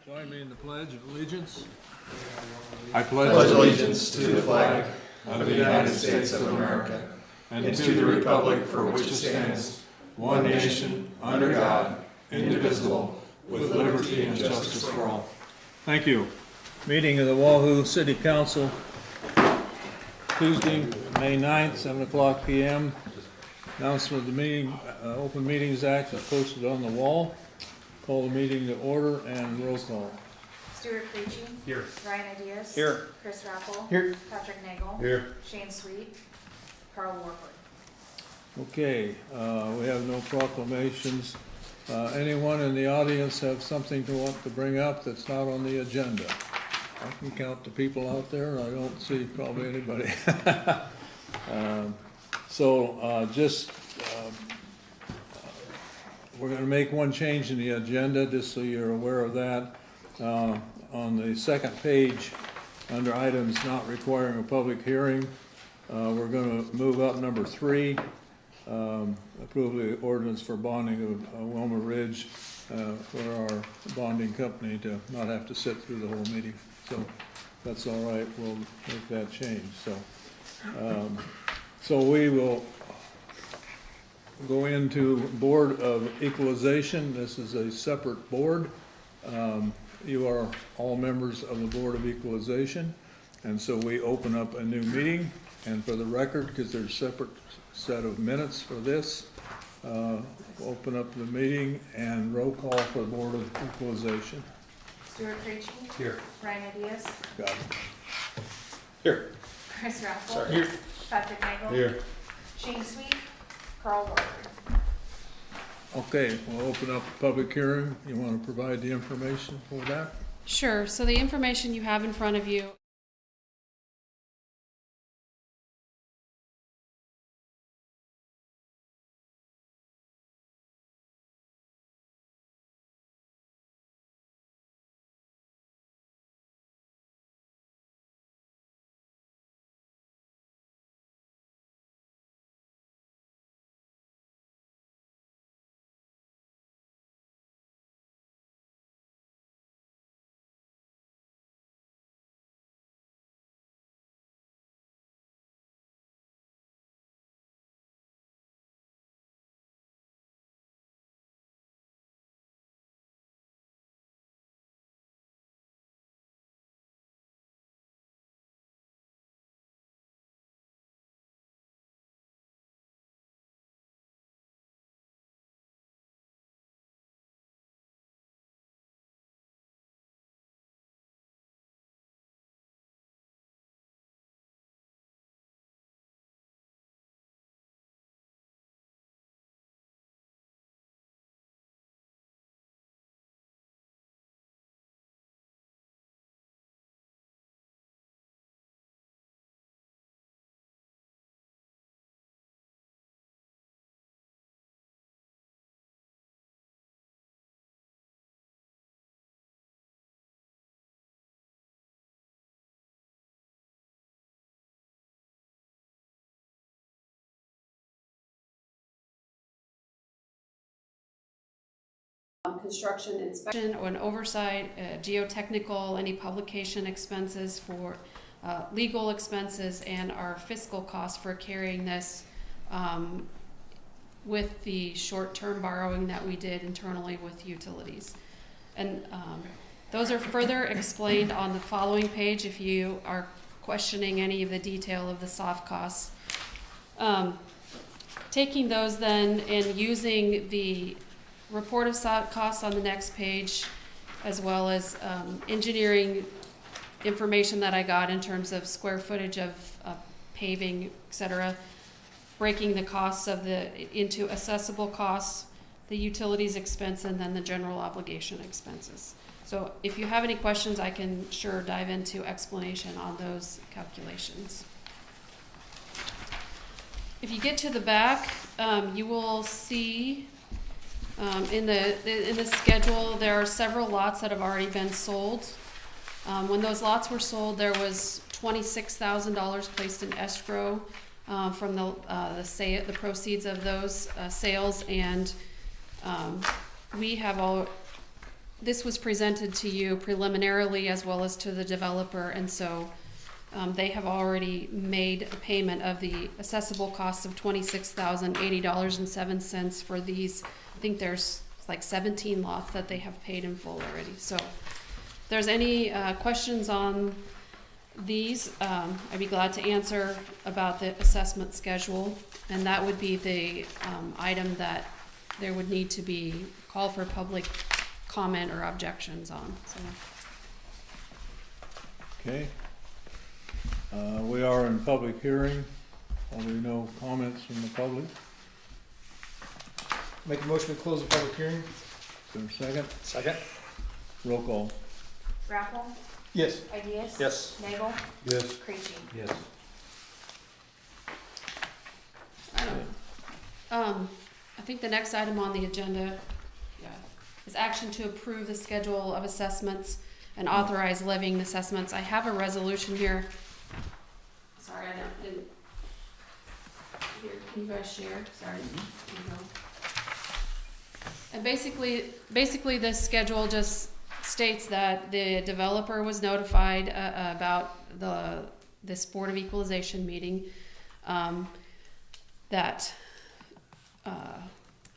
Join me in the Pledge of Allegiance. I pledge allegiance to the flag of the United States of America and to the republic for which it stands, one nation, under God, indivisible, with liberty and justice for all. Thank you. Meeting of the Wahoo City Council, Tuesday, May 9th, 7 o'clock p.m. Announcement of the meeting, Open Meetings Act is posted on the wall. Call the meeting to order and roll call. Stuart Creechy. Here. Ryan Ideas. Here. Chris Rappel. Here. Patrick Nagel. Here. Shane Sweet. Carl Warford. Okay, we have no proclamations. Anyone in the audience have something to want to bring up that's not on the agenda? I can count the people out there, and I don't see probably anybody. We're going to make one change in the agenda, just so you're aware of that. On the second page, under items not requiring a public hearing, we're going to move up number 3, approve the ordinance for bonding of Wilma Ridge for our bonding company to not have to sit through the whole meeting. So that's all right, we'll make that change. So we will go into Board of Equalization. This is a separate board. You are all members of the Board of Equalization, and so we open up a new meeting. And for the record, because there's a separate set of minutes for this, open up the meeting and roll call for the Board of Equalization. Stuart Creechy. Here. Ryan Ideas. Got it. Here. Chris Rappel. Sorry. Here. Patrick Nagel. Here. Shane Sweet. Carl Warford. Okay, we'll open up the public hearing. You want to provide the information for that? Sure. So the information you have in front of you construction inspection or an oversight, geotechnical, any publication expenses for legal expenses, and our fiscal costs for carrying this with the short-term borrowing that we did internally with utilities. And those are further explained on the following page if you are questioning any of the detail of the soft costs. Taking those then and using the report of costs on the next page, as well as engineering information that I got in terms of square footage of paving, etc., breaking the costs of into assessable costs, the utilities expense, and then the general obligation expenses. So if you have any questions, I can sure dive into explanation on those calculations. If you get to the back, you will see in the schedule there are several lots that have already been sold. When those lots were sold, there was $26,000 placed in escrow from the proceeds of those sales, and we have this was presented to you preliminarily as well as to the developer, and so they have already made a payment of the assessable costs of $26,080.07 for these. I think there's like 17 lots that they have paid in full already. So if there's any questions on these, I'd be glad to answer about the assessment schedule, and that would be the item that there would need to be call for public comment or objections on. So. Okay. We are in public hearing. Probably no comments from the public. Make a motion to close the public hearing. Is there a second? Second. Roll call. Raffle, Yes. Ideas. Yes. Nagel, Yes. Creachy. Yes. I think the next item on the agenda is action to approve the schedule of assessments and authorize levying assessments. I have a resolution here. Sorry, I didn't. Here, can you guys share? Sorry. Here you go. And basically this schedule just states that the developer was notified about this Board of Equalization meeting, that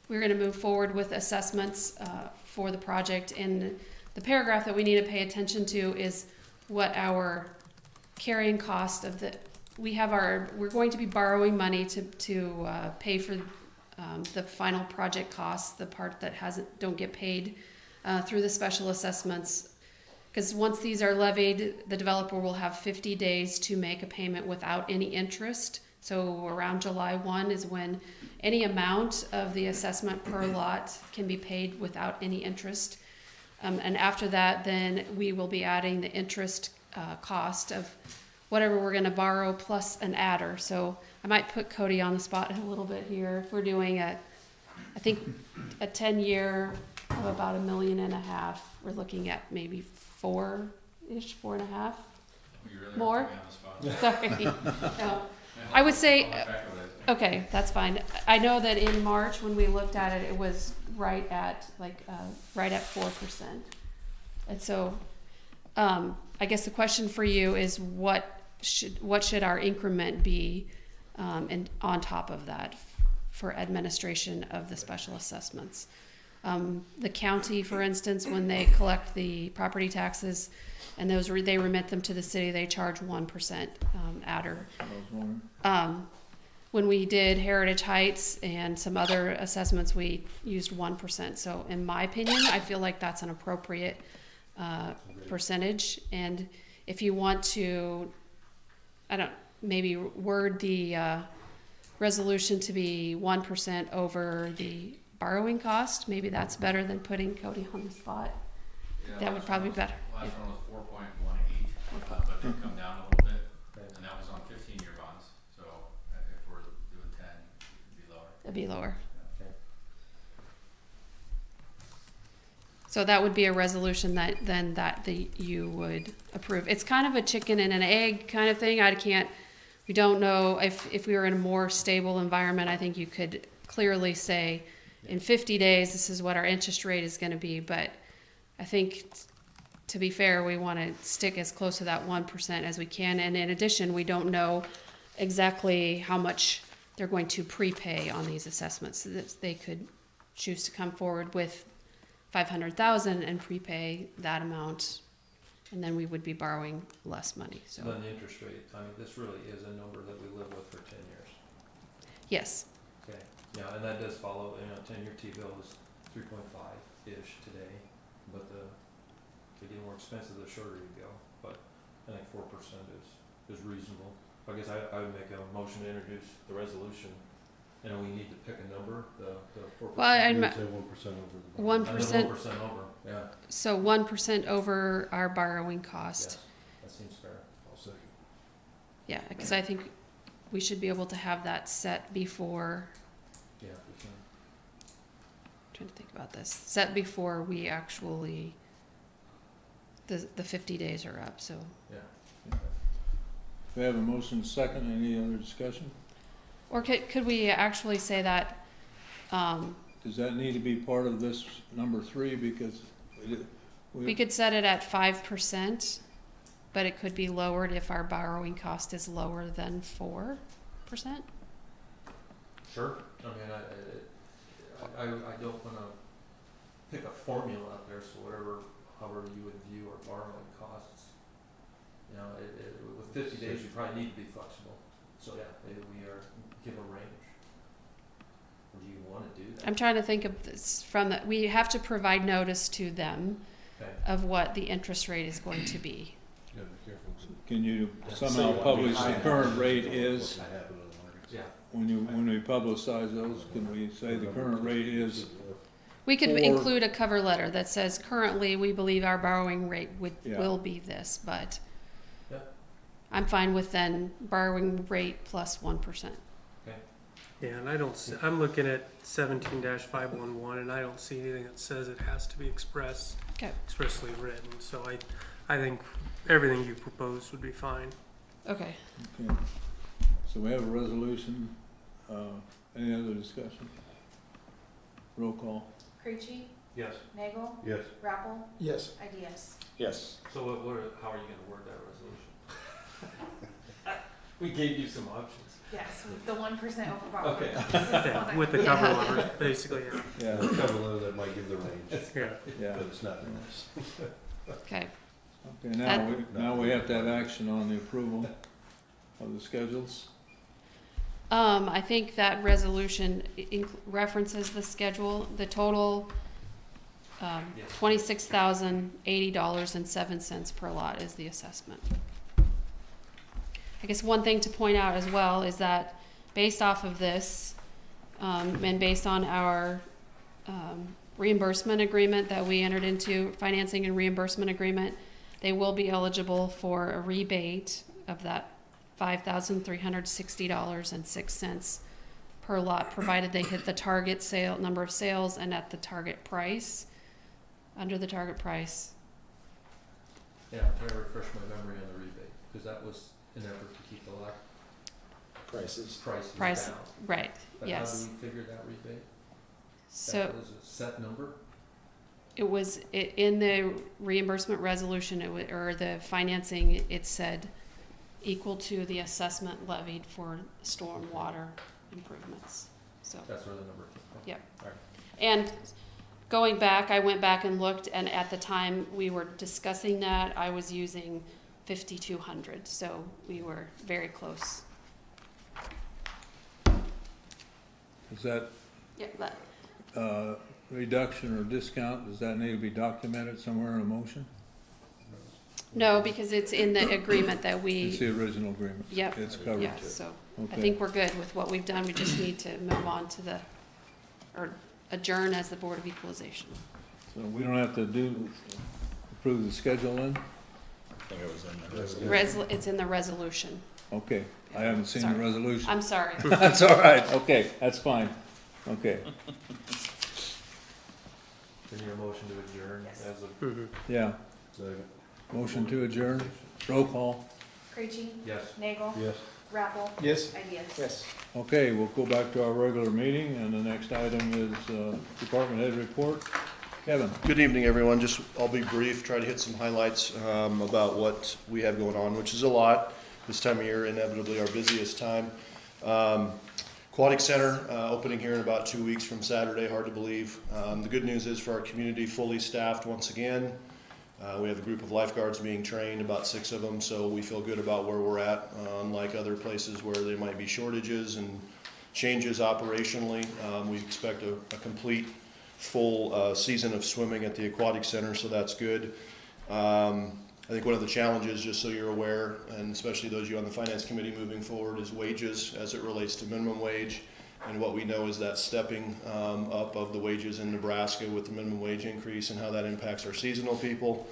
we're going to move forward with assessments for the project. And the paragraph that we need to pay attention to is what our carrying cost of we're going to be borrowing money to pay for the final project costs, the part that don't get paid through the special assessments. Because once these are levied, the developer will have 50 days to make a payment without any interest. So around July 1 is when any amount of the assessment per lot can be paid without any interest. And after that, then we will be adding the interest cost of whatever we're going to borrow plus an adder. So I might put Cody on the spot a little bit here. If we're doing I think a 10-year of about $1.5 million, we're looking at maybe 4-ish, 4.5. More? Sorry. No. I would say, okay, that's fine. I know that in March when we looked at it, it was right at 4%. And so, I guess the question for you is what should our increment be, and on top of that for administration of the special assessments? The county, for instance, when they collect the property taxes and they remit them to the city, they charge 1% adder. When we did Heritage Heights and some other assessments, we used 1%. So in my opinion, I feel like that's an appropriate percentage. And if you want to, maybe word the resolution to be 1% over the borrowing cost, maybe that's better than putting Cody on the spot. Yeah, That would probably be better. Last one was 4.18, but they've come down a little bit, and that was on 15-year bonds. So if we're doing 10, it'd be lower. It'd be lower. Okay. So that would be a resolution that you would approve. It's kind of a chicken and an egg kind of thing. We don't know if we were in a more stable environment. I think you could clearly say in 50 days, this is what our interest rate is going to be. But I think, to be fair, we want to stick as close to that 1% as we can. And in addition, we don't know exactly how much they're going to prepay on these assessments. So they could choose to come forward with $500,000 and prepay that amount, and then we would be borrowing less money. So Then the interest rate, this really is a number that we live with for 10 years. yes, Okay, yeah, and that does follow, 10-year T-bill is 3.5-ish today, but they get more expensive the shorter you go, but I think 4% is reasonable. I guess I would make a motion to introduce the resolution, and we need to pick a number, the 4%. well, Say 1% over the. 1%. 1% over, yeah, So 1% over our borrowing cost. yes, that seems fair. I'll second. Yeah, because I think we should be able to have that set before. Yeah, for sure. Trying to think about this. Set before we actually the 50 days are up. So Yeah. We have a motion second. Any other discussion? or could we actually say that? Does that need to be part of this number 3? Because We could set it at 5%, but it could be lowered if our borrowing cost is lower than 4%. Sure. I mean, I don't wanna pick a formula out there, so however you would view our borrowing costs. You know, with 50 days, you probably need to be flexible. So yeah, maybe give a range. Or do you wanna do that? I'm trying to think of this we have to provide notice to them Okay. of what the interest rate is going to be. Can you somehow publish the current rate is, Yeah. when we publicize those, can we say the current rate is? We could Or- include a cover letter that says currently we believe our borrowing rate Yeah. will be this, but Yeah. I'm fine with then borrowing rate plus 1%. Yeah, and I don't, I'm looking at 17-511, and I don't see anything that says it has to be expressly written, so I think everything you proposed would be fine. Okay. Okay. So we have a resolution, any other discussion? Roll call. Creachy, Yes. Nagel, Yes. Rappel, Yes. Ideas. Yes. So how are you gonna word that resolution? We gave you some options. Yes, with the 1% over borrowing. Okay. This is what Yeah, I- with the cover letter, basically, Yeah, Cover letter that might give the range, yeah. yeah. but it's not in this. Okay. Okay, now we have to have action on the approval of the schedules. I think that resolution references the schedule, the total, Yes. $26,080.07 per lot is the assessment. I guess one thing to point out as well is that based off of this, and based on our, reimbursement agreement that we entered into, financing and reimbursement agreement, they will be eligible for a rebate of that $5,360.06 per lot, provided they hit the target number of sales and at the target price, under the target price. Yeah, I'm trying to refresh my memory on the rebate, because that was an effort to keep the lot Prices. Price, down. right, But yes. how do we figure that rebate? So That was a set number? it was, in the reimbursement resolution, or the financing, it said equal to the assessment levied for stormwater improvements, so. That's where the number came from? Yep. All right. And going back, I went back and looked, and at the time we were discussing that, I was using 5,200, so we were very close. Is that, Yeah, that, reduction or discount, does that need to be documented somewhere in a motion? no, because it's in the agreement that It's we, the original agreement. Yep. It's covered. yeah, so I Okay. think we're good with what we've done. We just need to move on to or adjourn as the Board of Equalization. So we don't have to approve the schedule then? It's in the resolution. Okay, I haven't seen the Sorry. resolution. I'm sorry. That's all right, okay, that's fine, okay, Then your motion to adjourn Yes. as a, Mhm. yeah. Motion to adjourn, roll call. Creachy, yes. Nagel, Yes. Rappel, Yes. Ideas. Yes. Okay, we'll go back to our regular meeting, and the next item is, department head report. Kevin? Good evening, everyone. I'll be brief, try to hit some highlights about what we have going on, which is a lot. This time of year, inevitably our busiest time. Aquatic Center opening here in about 2 weeks from Saturday, hard to believe. The good news is for our community, fully staffed once again. We have a group of lifeguards being trained, about 6 of them, so we feel good about where we're at, unlike other places where there might be shortages and changes operationally. We expect a complete full season of swimming at the Aquatic Center, so that's good. I think one of the challenges, just so you're aware, and especially those of you on the Finance Committee moving forward, is wages as it relates to minimum wage. And what we know is that stepping up of the wages in Nebraska with the minimum wage increase and how that impacts our seasonal people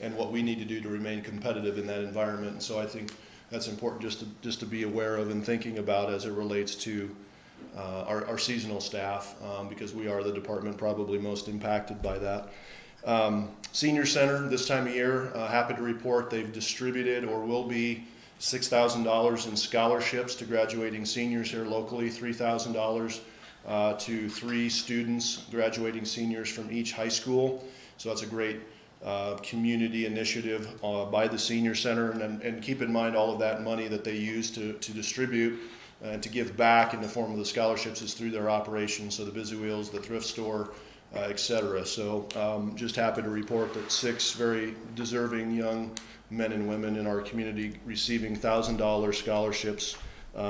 and what we need to do to remain competitive in that environment. And so I think that's important just to be aware of and thinking about as it relates to our seasonal staff, because we are the department probably most impacted by that. Senior Center, this time of year, happy to report they've distributed or will be $6,000 in scholarships to graduating seniors here locally, $3,000 to 3 students, graduating seniors from each high school. So that's a great community initiative by the senior center, and keep in mind all of that money that they use to distribute and to give back in the form of the scholarships is through their operations, so the Busy Wheels, the thrift store, et cetera. So just happy to report that 6 very deserving young men and women in our community receiving $1,000 scholarships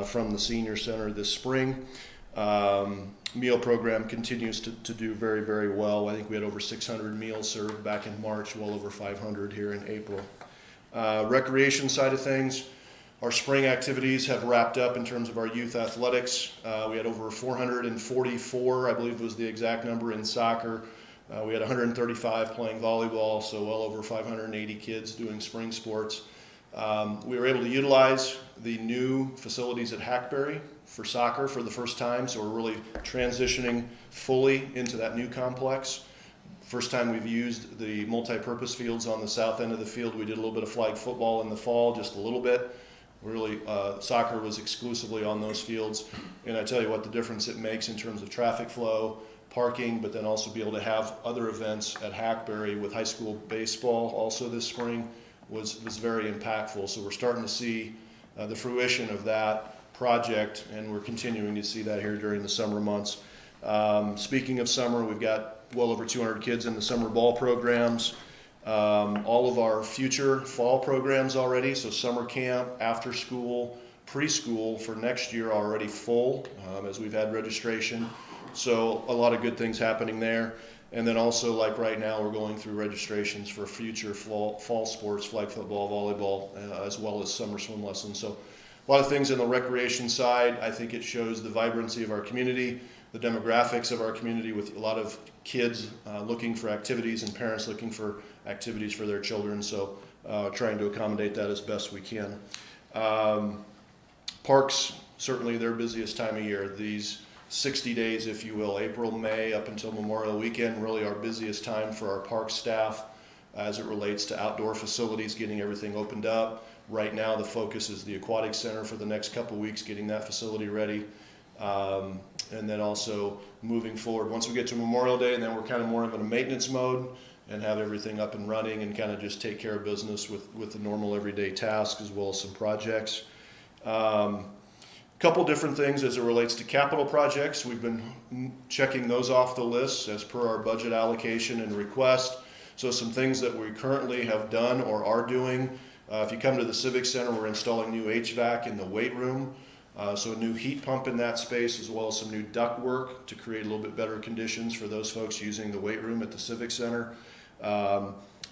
from the senior center this spring. Meal program continues to do very, very well. I think we had over 600 meals served back in March, well over 500 here in April. Recreation side of things, our spring activities have wrapped up in terms of our youth athletics. We had over 444, I believe was the exact number, in soccer. We had 135 playing volleyball, so well over 580 kids doing spring sports. We were able to utilize the new facilities at Hackberry for soccer for the first time, so we're really transitioning fully into that new complex. First time we've used the multi-purpose fields on the south end of the field. We did a little bit of flag football in the fall, just a little bit. Really, soccer was exclusively on those fields, and I tell you what, the difference it makes in terms of traffic flow, parking, but then also be able to have other events at Hackberry with high school baseball also this spring was very impactful. So we're starting to see the fruition of that project, and we're continuing to see that here during the summer months. Speaking of summer, we've got well over 200 kids in the summer ball programs. All of our future fall programs already, so summer camp, after school, preschool for next year already full as we've had registration. So a lot of good things happening there. And then also, like right now, we're going through registrations for future fall sports, flag football, volleyball, as well as summer swim lessons. So a lot of things in the recreation side. I think it shows the vibrancy of our community, the demographics of our community, with a lot of kids looking for activities and parents looking for activities for their children. So trying to accommodate that as best we can. Parks, certainly their busiest time of year. These 60 days, if you will, April, May, up until Memorial Weekend, really our busiest time for our park staff as it relates to outdoor facilities, getting everything opened up. Right now, the focus is the aquatic center for the next couple weeks, getting that facility ready. And then also moving forward, once we get to Memorial Day, and then we're kind of more in a maintenance mode and have everything up and running and kind of just take care of business with the normal everyday tasks as well as some projects. Couple different things as it relates to capital projects. We've been checking those off the list as per our budget allocation and request. So some things that we currently have done or are doing. If you come to the Civic Center, we're installing new HVAC in the weight room. So a new heat pump in that space, as well as some new duct work to create a little bit better conditions for those folks using the weight room at the Civic Center.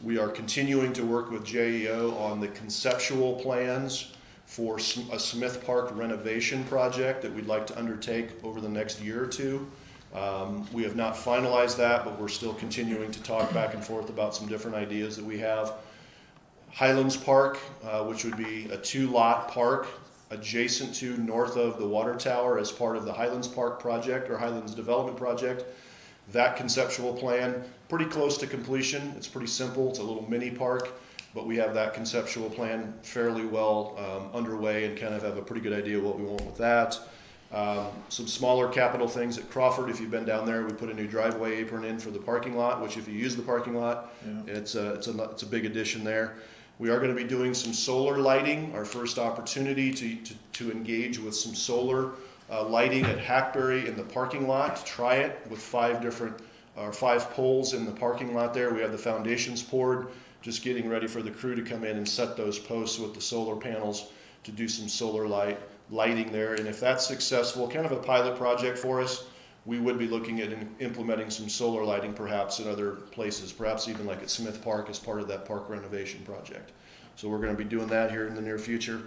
We are continuing to work with JEO on the conceptual plans for a Smith Park renovation project that we'd like to undertake over the next year or two. We have not finalized that, but we're still continuing to talk back and forth about some different ideas that we have. Highlands Park, which would be a 2-lot park adjacent to north of the water tower as part of the Highlands Park project or Highlands Development Project. That conceptual plan, pretty close to completion. It's pretty simple. It's a little mini park, but we have that conceptual plan fairly well underway and kind of have a pretty good idea what we want with that. Some smaller capital things at Crawford. If you've been down there, we put a new driveway apron in for the parking lot, which if you use the parking lot, it's a big addition there. We are going to be doing some solar lighting, our first opportunity to engage with some solar lighting at Hackberry in the parking lot. Try it with 5 poles in the parking lot there. We have the foundations poured, just getting ready for the crew to come in and set those posts with the solar panels to do some solar lighting there. And if that's successful, kind of a pilot project for us, we would be looking at implementing some solar lighting perhaps in other places, perhaps even like at Smith Park as part of that park renovation project. So we're going to be doing that here in the near future.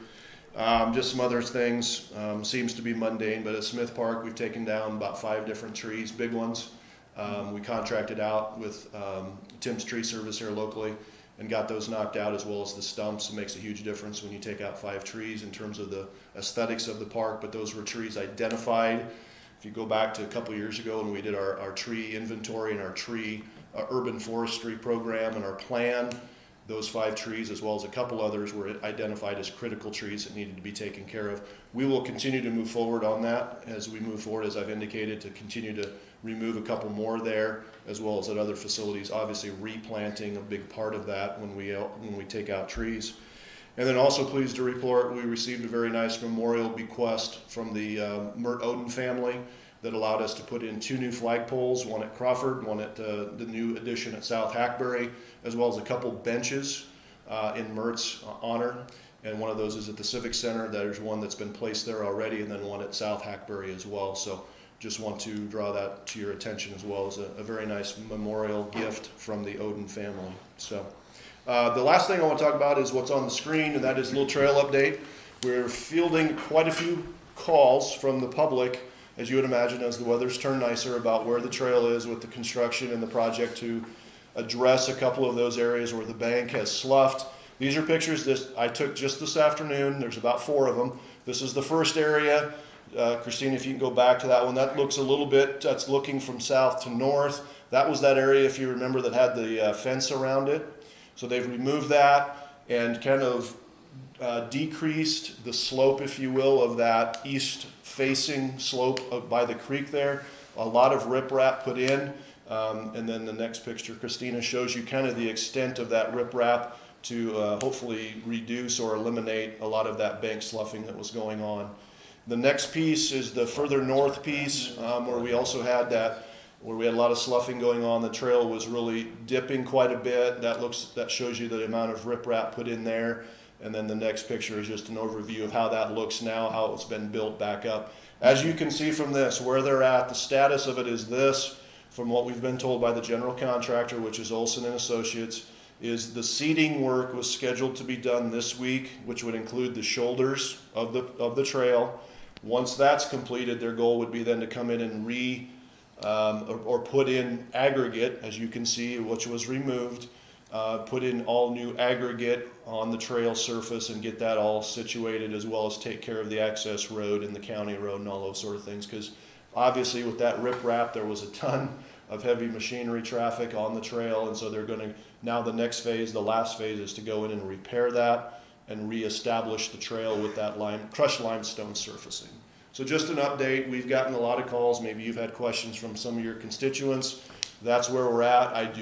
Just some other things, seems to be mundane, but at Smith Park we've taken down about 5 different trees, big ones. We contracted out with Tim's Tree Service here locally and got those knocked out, as well as the stumps. It makes a huge difference when you take out 5 trees in terms of the aesthetics of the park, but those were trees identified. If you go back to a couple years ago when we did our tree inventory and our tree urban forestry program and our plan, Those 5 trees, as well as a couple others, were identified as critical trees that needed to be taken care of. We will continue to move forward on that as we move forward, as I've indicated, to continue to remove a couple more there, as well as at other facilities. Obviously, replanting a big part of that when we take out trees. And then also pleased to report, we received a very nice memorial bequest from the Mert Oden family that allowed us to put in 2 new flagpoles, one at Crawford, one at the new addition at South Hackberry, as well as a couple benches in Mert's honor. And one of those is at the Civic Center. There's one that's been placed there already, and then one at South Hackberry as well. So just want to draw that to your attention as well as a very nice memorial gift from the Oden family. So the last thing I want to talk about is what's on the screen, and that is a little trail update. We're fielding quite a few calls from the public, as you would imagine, as the weather's turned nicer, about where the trail is with the construction and the project to address a couple of those areas where the bank has sloughed. These are pictures I took just this afternoon. There's about 4 of them. This is the first area. Christine, if you can go back to that one. That looks a little bit, that's looking from south to north. That was that area, if you remember, that had the fence around it. So they've removed that and kind of decreased the slope, if you will, of that east-facing slope by the creek there. A lot of riprap put in. And then the next picture, Christina, shows you kind of the extent of that riprap to hopefully reduce or eliminate a lot of that bank sloughing that was going on. The next piece is the further north piece, where we also had that, where we had a lot of sloughing going on. The trail was really dipping quite a bit. That shows you the amount of riprap put in there. And then the next picture is just an overview of how that looks now, how it's been built back up. As you can see from this, where they're at, the status of it is this, from what we've been told by the general contractor, which is Olson and Associates, is the seeding work was scheduled to be done this week, which would include the shoulders of the trail. Once that's completed, their goal would be then to come in and or put in aggregate, as you can see, which was removed, put in all new aggregate on the trail surface and get that all situated, as well as take care of the access road and the county road and all those sort of things. Because obviously with that riprap, there was a ton of heavy machinery traffic on the trail, and so they're going to, now the next phase, the last phase, is to go in and repair that and reestablish the trail with that crushed limestone surfacing. So just an update. We've gotten a lot of calls. Maybe you've had questions from some of your constituents. That's where we're at.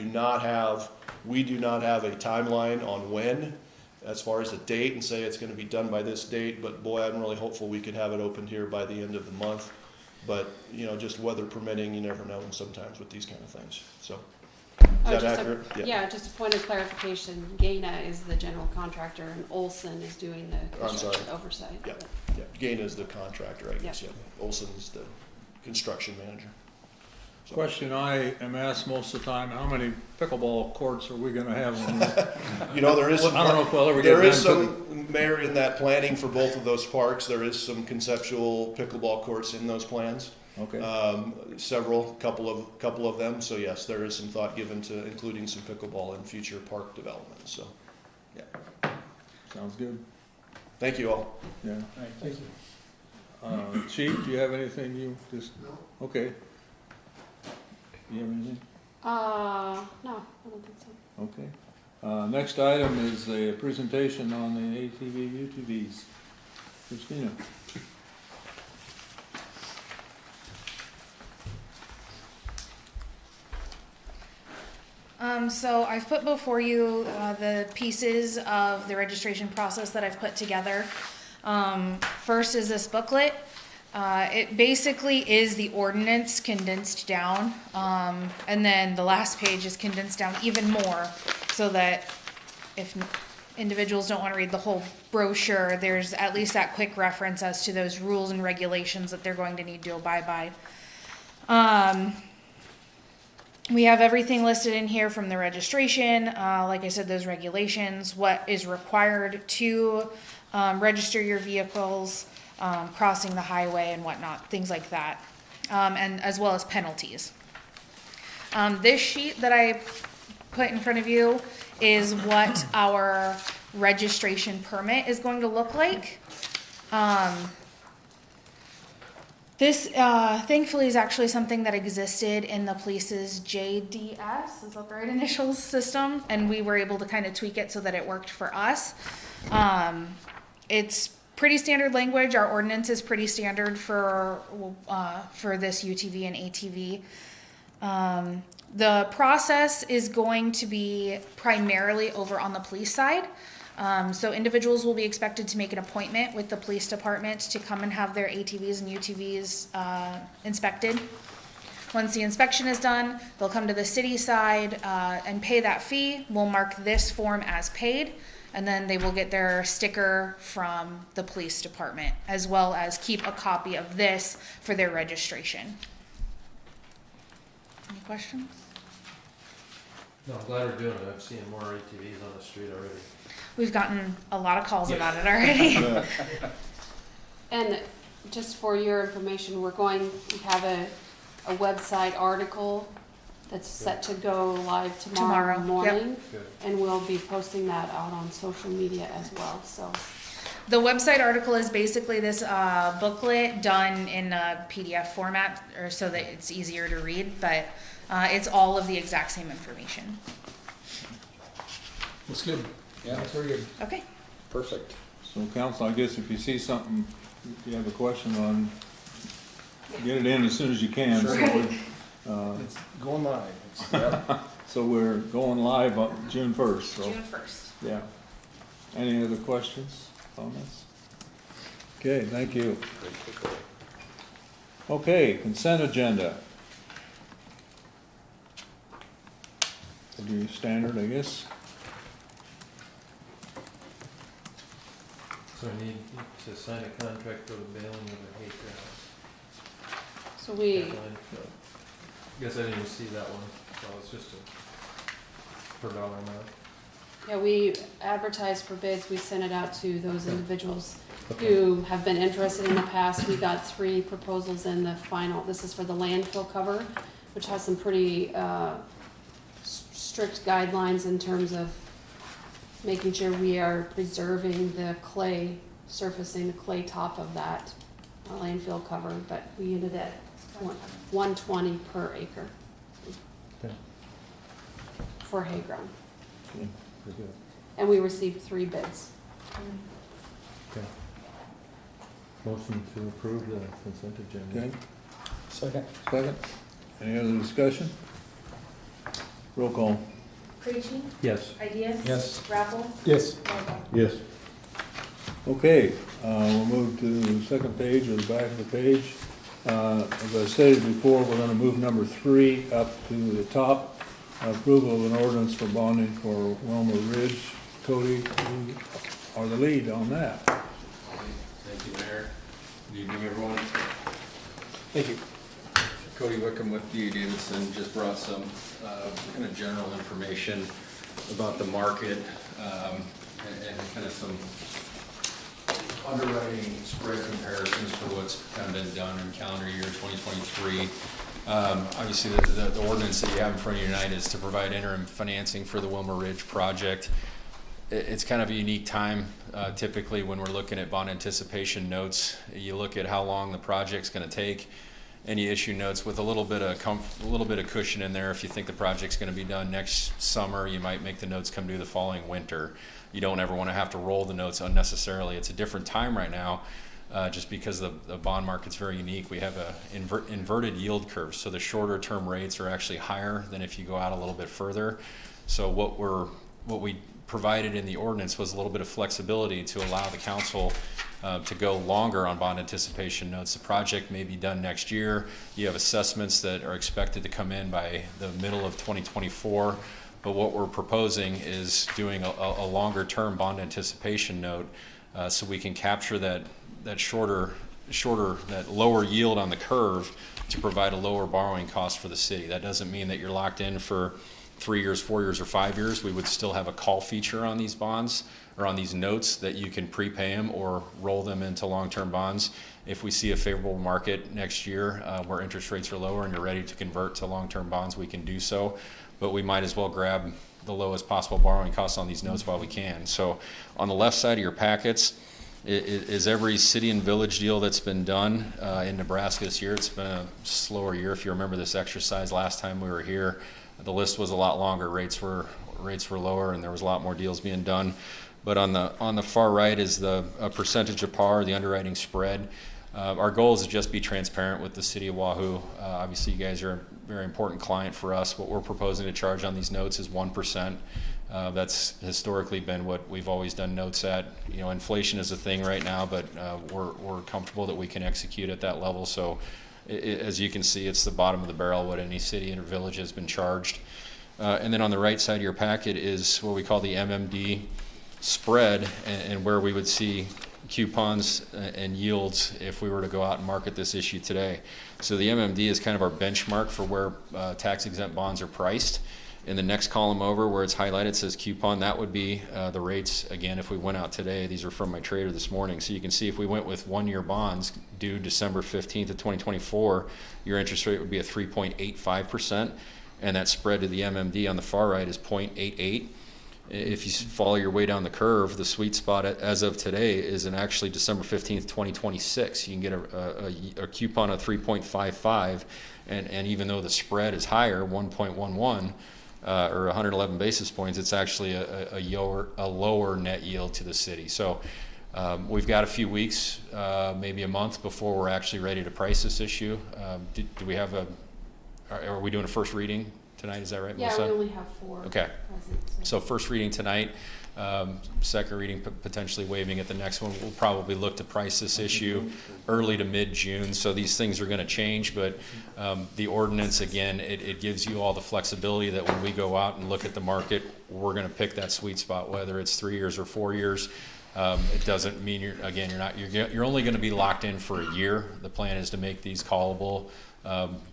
We do not have a timeline on when, as far as a date, and say it's going to be done by this date, but boy, I'm really hopeful we could have it opened here by the end of the month. But, just weather permitting, you never know sometimes with these kind of things. So, is that accurate? Yeah, just a point of clarification. Gaina is the general contractor and Olson is doing the construction oversight. Yeah. Gaina is the contractor, I guess. Yeah. Olson is the construction manager. So. Question I am asked most of the time: how many pickleball courts are we going to have? There is. I don't know if we'll ever get. There is some merit in that planning for both of those parks. There is some conceptual pickleball courts in those plans. Okay. Couple of them. So yes, there is some thought given to including some pickleball in future park development. So, yeah. Sounds good. Thank you all. Yeah. Thank you. Chief, do you have anything you just? No. Okay. You have anything? No, I don't think so. Okay. Next item is a presentation on the ATV UTVs. Christina. So I've put before you the pieces of the registration process that I've put together. First is this booklet. It basically is the ordinance condensed down, and then the last page is condensed down even more, so that if individuals don't want to read the whole brochure, there's at least that quick reference as to those rules and regulations that they're going to need to abide by. We have everything listed in here from the registration, like I said, those regulations, what is required to register your vehicles, crossing the highway and whatnot, things like that, and as well as penalties. This sheet that I put in front of you is what our registration permit is going to look like. This, thankfully, is actually something that existed in the police's JDS, is that the right initials system? And we were able to kind of tweak it so that it worked for us. It's pretty standard language. Our ordinance is pretty standard for this UTV and ATV. The process is going to be primarily over on the police side. So individuals will be expected to make an appointment with the police department to come and have their ATVs and UTVs inspected. Once the inspection is done, they'll come to the city side and pay that fee. We'll mark this form as paid, and then they will get their sticker from the police department, as well as keep a copy of this for their registration. Any questions? No, I'm glad we're doing it. I've seen more ATVs on the street already. We've gotten a lot of calls about it already. And just for your information, we have a website article that's set to go live tomorrow morning. Good. And we'll be posting that out on social media as well, so. The website article is basically this booklet done in a PDF format, or so that it's easier to read, but it's all of the exact same information. That's good. Yeah, that's very good. Okay. Perfect. So council, I guess if you see something you have a question on, get it in as soon as you can. Sure. So, It's going live. Yep. so we're going live on June 1st. So, June 1st. yeah. Any other questions, comments? Okay, thank you. Okay, consent agenda. Pretty standard, I guess. So we need to sign a contract for the bailing of the hay ground. So we, Guess I didn't see that one, so it's just a per dollar amount. yeah, we advertised for bids, we sent it out to those individuals who have been interested in the past. We got 3 proposals in the final. This is for the landfill cover, which has some pretty strict guidelines in terms of making sure we are preserving the clay, surfacing the clay top of that landfill cover, but we ended at $120 per acre Okay. for hay ground. Pretty good. And we received 3 bids. Okay. Motion to approve the consent agenda. Okay, Second. second. Any other discussion? Roll call. Preaching, Yes. ideas? Yes. Raffle? Yes. Yes. Okay, we'll move to the second page or the back of the page. As I stated before, we're gonna move number 3 up to the top. Approval of an ordinance for bonding for Wilmer Ridge. Cody, you are the lead on that. Thank you, Mayor. Good evening, everyone. Thank you. Cody Wickham with D.A. Davidson just brought some kind of general information about the market and kind of some underwriting spread comparisons for what's kind of been done in calendar year 2023. Obviously, the ordinance that you have in front of you tonight is to provide interim financing for the Wilmer Ridge project. It's kind of a unique time. Typically, when we're looking at bond anticipation notes, you look at how long the project's going to take, and you issue notes with a little bit of cushion in there. If you think the project's going to be done next summer, you might make the notes come due the following winter. You don't ever want to have to roll the notes unnecessarily. It's a different time right now, just because the bond market's very unique. We have a inverted yield curve, so the shorter term rates are actually higher than if you go out a little bit further. So what we provided in the ordinance was a little bit of flexibility to allow the council to go longer on bond anticipation notes. The project may be done next year. You have assessments that are expected to come in by the middle of 2024. But what we're proposing is doing a longer term bond anticipation note so we can capture that lower yield on the curve to provide a lower borrowing cost for the city. That doesn't mean that you're locked in for 3 years, 4 years, or 5 years. We would still have a call feature on these bonds or on these notes that you can prepay them or roll them into long-term bonds. If we see a favorable market next year where interest rates are lower and you're ready to convert to long-term bonds, we can do so. But we might as well grab the lowest possible borrowing costs on these notes while we can. So on the left side of your packets, is every city and village deal that's been done in Nebraska this year. It's been a slower year. If you remember this exercise last time we were here, the list was a lot longer. Rates were lower, and there was a lot more deals being done. But on the far right is the percentage of par, the underwriting spread. Our goal is to just be transparent with the city of Wahoo. Obviously, you guys are a very important client for us. What we're proposing to charge on these notes is 1%. That's historically been what we've always done notes at. You know, inflation is a thing right now, but we're comfortable that we can execute at that level. So, as you can see, it's the bottom of the barrel what any city or village has been charged. And then on the right side of your packet is what we call the MMD spread, and where we would see coupons and yields if we were to go out and market this issue today. So the MMD is kind of our benchmark for where tax-exempt bonds are priced. In the next column over where it's highlighted says coupon, that would be the rates, again, if we went out today. These are from my trader this morning. So you can see if we went with 1-year bonds due December 15th of 2024, your interest rate would be at 3.85%, and that spread to the MMD on the far right is 0.88. If you follow your way down the curve, the sweet spot as of today is in actually December 15th, 2026. You can get a coupon of 3.55, and even though the spread is higher, 1.11, or 111 basis points, it's actually a lower net yield to the city. So we've got a few weeks, maybe a month before we're actually ready to price this issue. Do we have are we doing a first reading tonight? Is that right, Melissa? Yeah, we only have 4 Okay. present. So first reading tonight, second reading potentially waiving at the next one. We'll probably look to price this issue early to mid-June. So these things are going to change, but the ordinance, again, it gives you all the flexibility that when we go out and look at the market, we're going to pick that sweet spot, whether it's 3 years or 4 years. It doesn't mean you're only going to be locked in for a year. The plan is to make these callable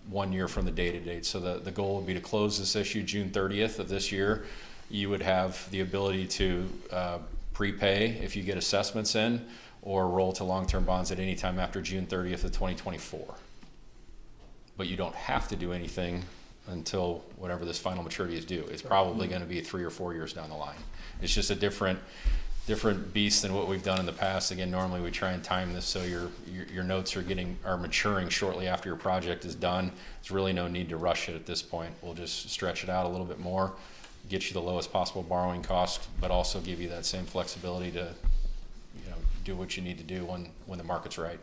1 year from the date. So the goal would be to close this issue June 30th of this year. You would have the ability to prepay if you get assessments in, or roll to long-term bonds at any time after June 30th of 2024. But you don't have to do anything until whatever this final maturity is due. It's probably going to be 3 or 4 years down the line. It's just a different beast than what we've done in the past. Again, normally we try and time this so your notes are maturing shortly after your project is done. There's really no need to rush it at this point. We'll just stretch it out a little bit more, get you the lowest possible borrowing cost, but also give you that same flexibility to do what you need to do when the market's right.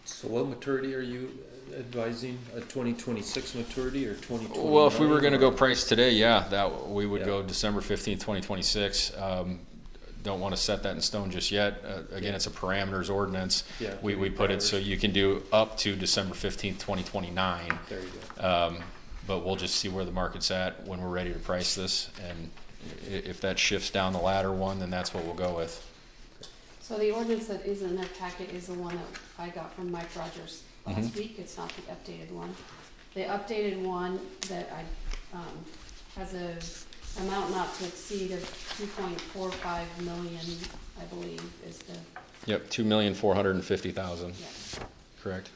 So what maturity are you advising? A 2026 maturity or 2029? Well, if we were going to go price today, that we would go December 15th, 2026. Don't want to set that in stone just yet. Again, it's a parameters ordinance. Yeah, we put it so you can do up to December 15th, 2029. There you go. But we'll just see where the market's at when we're ready to price this. And if that shifts down the latter one, then that's what we'll go with. So the ordinance that is in their packet is the one that I got from Mike Rogers last week. It's not the updated one. The updated one that has a amount not to exceed of 2.45 million, I believe, is the. Yep, 2,450,000. Yeah. Correct.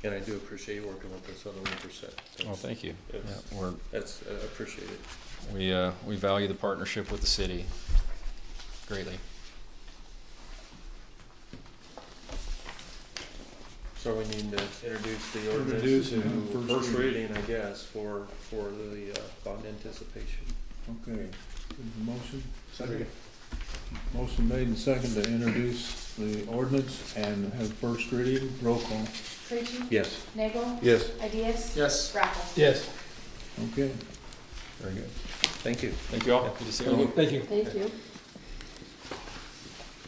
And I do appreciate you working with us on the 1%. Well, thank you. That's appreciated. We value the partnership with the city greatly. So we need to introduce the ordinance Introduce it to on first reading, I guess, for the bond anticipation. Okay, is the motion? Second. Motion made and second to introduce the ordinance and have first reading. Roll call. Creachy? Yes. Nagel? Yes. Ideas? Yes. Grappel? Yes. Okay. Very good. Thank you. Thank you all. Good to see you. Thank you. Thank you.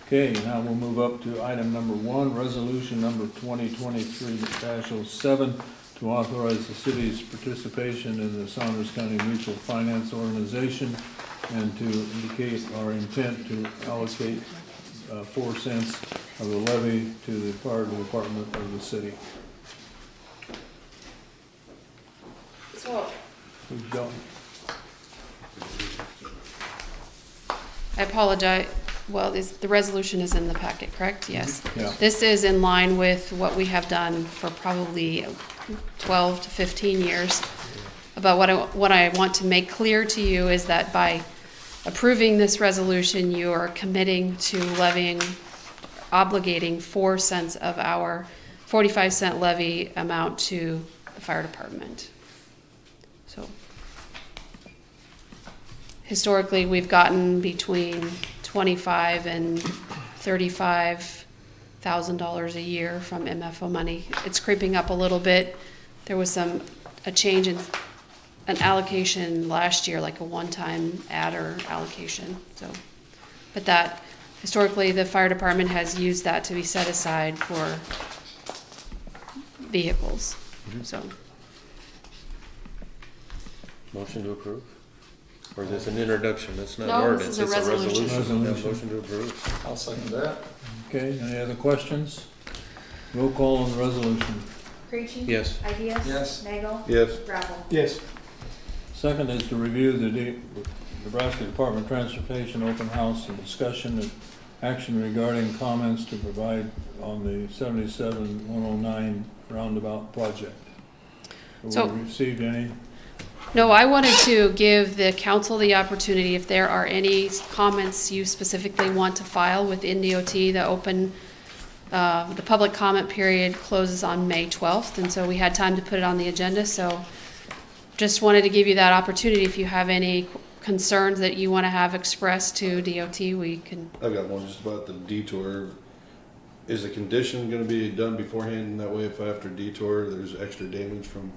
Okay, now we'll move up to item number 1, resolution number 2023-07, to authorize the city's participation in the Saunders County Mutual Finance Organization and to indicate our intent to allocate 4 cents of the levy to the fire department of the city. So Who's going? I apologize. Well, the resolution is in the packet, correct? Yes. Yeah. This is in line with what we have done for probably 12 to 15 years. But what I want to make clear to you is that by approving this resolution, you are committing to levying, obligating 4 cents of our 45-cent levy amount to the fire department. So historically, we've gotten between $25,000 and $35,000 a year from MFO money. It's creeping up a little bit. There was a change in an allocation last year, like a one-time adder allocation. So, but that historically, the fire department has used that to be set aside for vehicles. So, Motion to approve? Or is this an introduction? It's not No, an this ordinance, is a it's a resolution. resolution. Yeah, Resolution. motion to approve. I'll second that. Okay, any other questions? Roll call on the resolution. Creachy? Yes. Ideas? Yes. Nagel? Yes. Gravel? Yes. Second is to review the Nebraska Department of Transportation open house and discussion and action regarding comments to provide on the 77-109 roundabout project. Have So- we received any? no, I wanted to give the council the opportunity, if there are any comments you specifically want to file with NDOT, the public comment period closes on May 12th, and so we had time to put it on the agenda, so just wanted to give you that opportunity. If you have any concerns that you want to have expressed to DOT, we can. I've got one just about the detour. Is the condition gonna be done beforehand? That way if after detour, there's extra damage from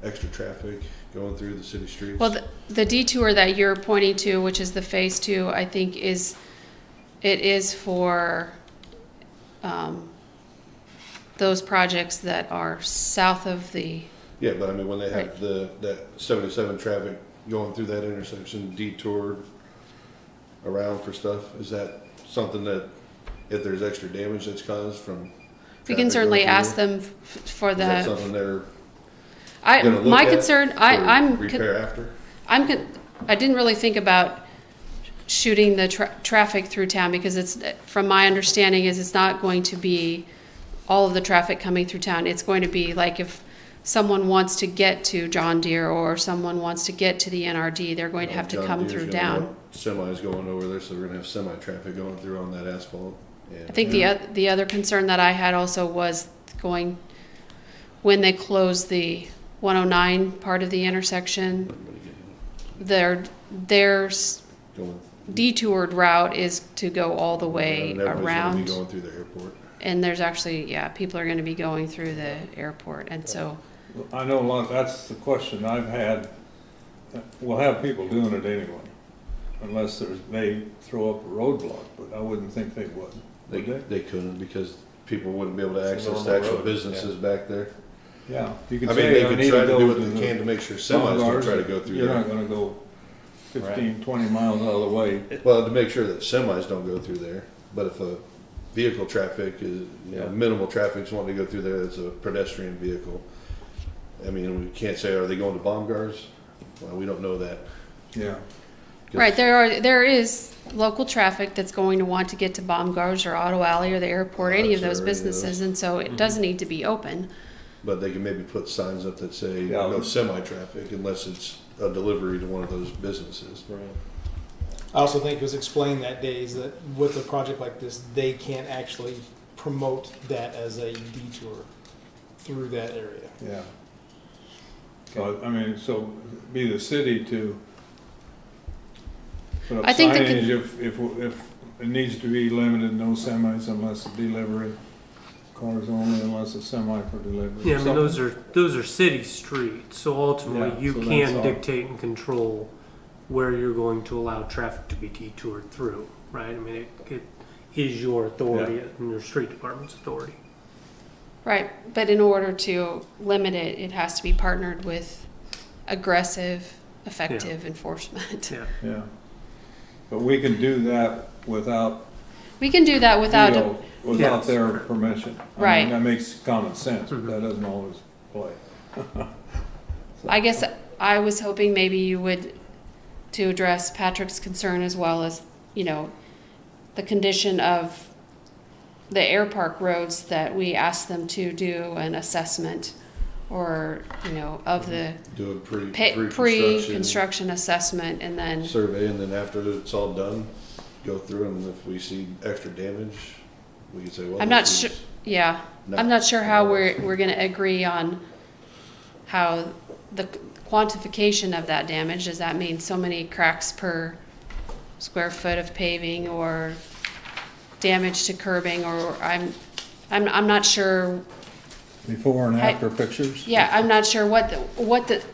extra traffic going through the city streets? Well, the detour that you're pointing to, which is the phase 2, I think it is for those projects that are south of the, Yeah, but I mean, when they Right. have that 77 traffic going through that intersection, detoured around for stuff, is that something that, if there's extra damage that's caused from we can traffic certainly going through ask there, them for is that the, something they're gonna look my at concern, for I'm. repair after? I didn't really think about shooting the traffic through town, because it's, from my understanding, is it's not going to be all of the traffic coming through town. It's going to be like if someone wants to get to John Deere or someone wants to get to the NRD, they're going to have to John come Deere's through gonna down. want Semis going over there, so we're gonna have semi-traffic going through on that asphalt. I think the other concern that I had also was going, when they close the 109 part of the intersection, their Going, detoured route is to go all the way and everybody's gonna around. be going through the airport. And there's actually, yeah, people are gonna be going through the airport, and so, I know a lot, that's the question I've had. We'll have people doing it anyway, unless they throw up a roadblock, but I wouldn't think they would. Would they? They couldn't, because people wouldn't be able to It's a access the normal actual road, businesses back there. Yeah, you could I mean, say they I could need try to to go do what to they can to the make sure semis don't try to go through You're not there. gonna go 15, 20 miles out of the way. Well, to make sure that semis don't go through there, but if a vehicle traffic is, Yeah. minimal traffic's wanting to go through there, it's a pedestrian vehicle. I mean, we can't say, are they going to Baumgars? Well, we don't know that. Yeah. 'Cause- right, there is local traffic that's going to want to get to Baumgars or Auto Alley or the airport, any of Sure, those any of businesses, and so it does need to be open. But they can maybe put signs up that say, Yeah. no semi-traffic unless it's a delivery to one of those businesses. Right. I also think it was explained that day is that with a project like this, they can't actually promote that as a detour through that area. Yeah. So, I mean, so be the city to put up I think the signage if it needs to be limited, no semis unless a delivery, cars only unless a semi for delivery. Yeah, I mean, Something. those are city streets, so ultimately Yeah, you so that's can all. dictate and control where you're going to allow traffic to be detoured through, right? I mean, it is your authority and your street department's authority. Right, but in order to limit it, it has to be partnered with aggressive, effective enforcement. Yeah. Yeah. But we can do that without, We can do that without, without Yes. their permission. I mean, Right. That makes common sense, but Mhm. that doesn't always play. I guess I was hoping maybe you would, to address Patrick's concern as well as, the condition of the air park roads, that we ask them to do an assessment or, you know, of the Do a pre-construction pre-construction assessment, and then, survey, and then after it's all done, go through, and if we see extra damage, we can say, well. I'm not this sure, is yeah, not- I'm not sure how we're gonna agree on how the quantification of that damage. Does that mean so many cracks per square foot of paving, or damage to curbing, or I'm not sure. Before and after pictures? Yeah, I'm not sure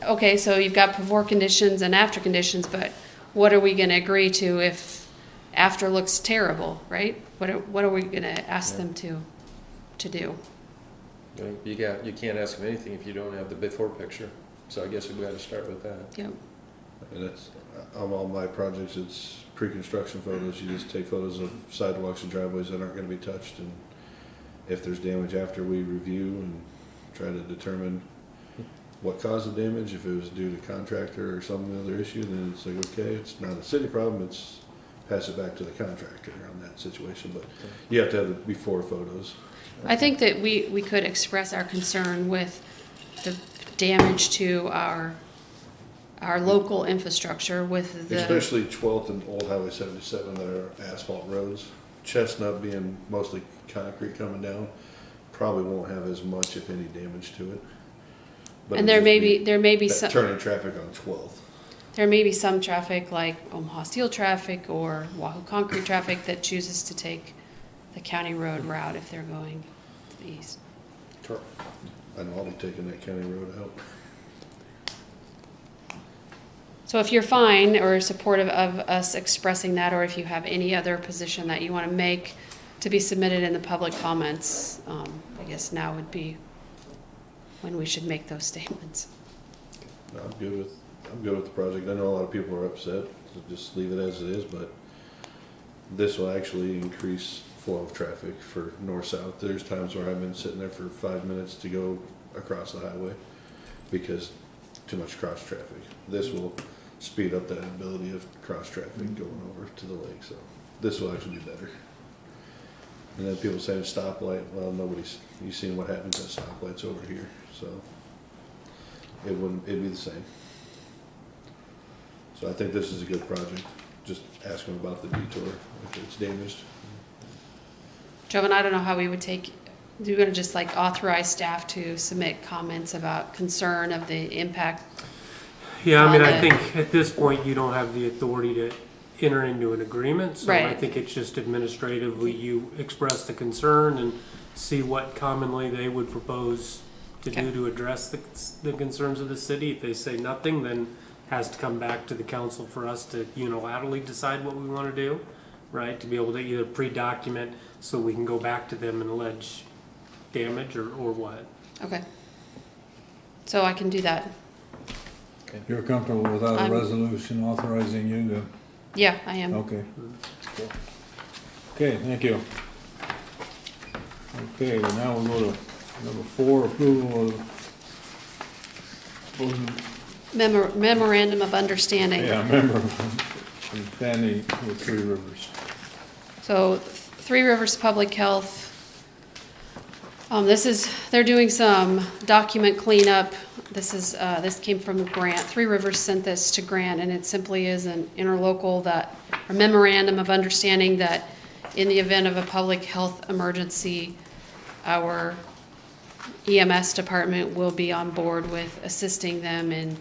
okay, so you've got before conditions and after conditions, but what are we gonna agree to if after looks terrible, right? What are we gonna ask them to do? You can't ask them anything if you don't have the before picture, so I guess we've got to start with that. Yep. And it's, on all my projects, it's pre-construction photos. You just take photos of sidewalks and driveways that aren't gonna be touched, and if there's damage after, we review and try to determine what caused the damage. If it was due to contractor or some other issue, then it's like, okay, it's not a city problem, it's pass it back to the contractor on that situation, but you have to have the before photos. I think that we could express our concern with the damage to our local infrastructure with the. Especially 12th and Old Highway 77 that are asphalt roads. Chestnut being mostly concrete coming down, probably won't have as much, if any, damage to it. But And it'll there just may be that some. turning traffic on 12th. There may be some traffic, like Omaha Steel traffic or Wahoo Concrete traffic, that chooses to take the county road route if they're going to the east. I know I'll be taking that county road out. So if you're fine or supportive of us expressing that, or if you have any other position that you want to make to be submitted in the public comments, I guess now would be when we should make those statements. No, I'm good with the project. I know a lot of people are upset, so just leave it as it is, but this will actually increase flow of traffic for north-south. There's times where I've been sitting there for 5 minutes to go across the highway because too much cross traffic. This will speed up that ability of cross traffic going over to the lake, so this will actually be better. And then people saying stoplight, well, you've seen what happens at stoplights over here, so it'd be the same. So I think this is a good project. Just ask them about the detour if it's damaged. Joe, I don't know how we would take, you're gonna just like authorize staff to submit comments about concern of the impact. Yeah, I mean, I Okay. think at this point, you don't have the authority to enter into an agreement. So I Right. think it's just administratively, you express the concern and see what commonly they would propose to Okay. do to address the concerns of the city. If they say nothing, then has to come back to the council for us to unilaterally decide what we want to do, right? To be able to either pre-document so we can go back to them and allege damage or what. Okay. So I can do that. You're comfortable without a I'm- resolution authorizing you to, Yeah, I am. okay. Okay, thank you. Okay, now we'll go to number 4, approval of, Memorandum of understanding. yeah, member of Fanny with Three Rivers. So Three Rivers Public Health, they're doing some document cleanup. This came from Grant. Three Rivers sent this to Grant, and it simply is an interlocal a memorandum of understanding that in the event of a public health emergency, our EMS department will be on board with assisting them in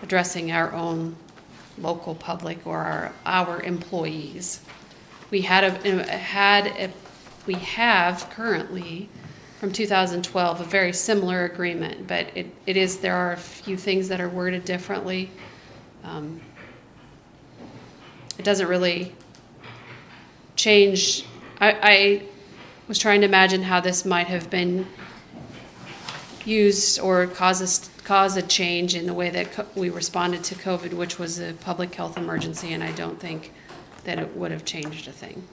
addressing our own local public or our employees. We have currently from 2012 a very similar agreement, but there are a few things that are worded differently. It doesn't really change. I was trying to imagine how this might have been used or cause a change in the way that we responded to COVID, which was a public health emergency, and I don't think that it would have changed a thing.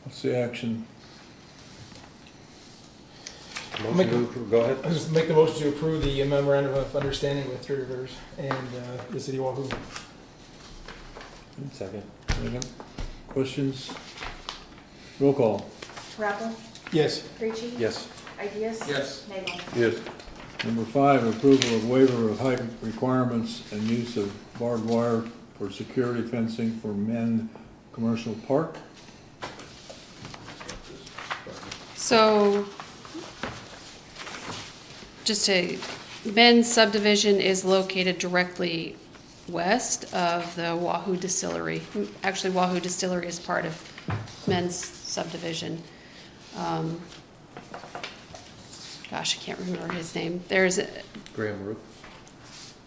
What's the action? Make Motion to approve. Go ahead. I just make the motion to approve the memorandum of understanding with Three Rivers and the city of Wahoo. Second. Second. Questions? Roll call. Rappel, Yes. Creachy. Yes. Ideas. Yes. Nagel. Yes. Number 5, approval of waiver of height requirements and use of barbed wire for security fencing for Men Commercial Park. So, just to, Ben's subdivision is located directly west of the Wahoo Distillery. Actually, Wahoo Distillery is part of Ben's subdivision. Gosh, I can't remember his name. There's, Graham Roop,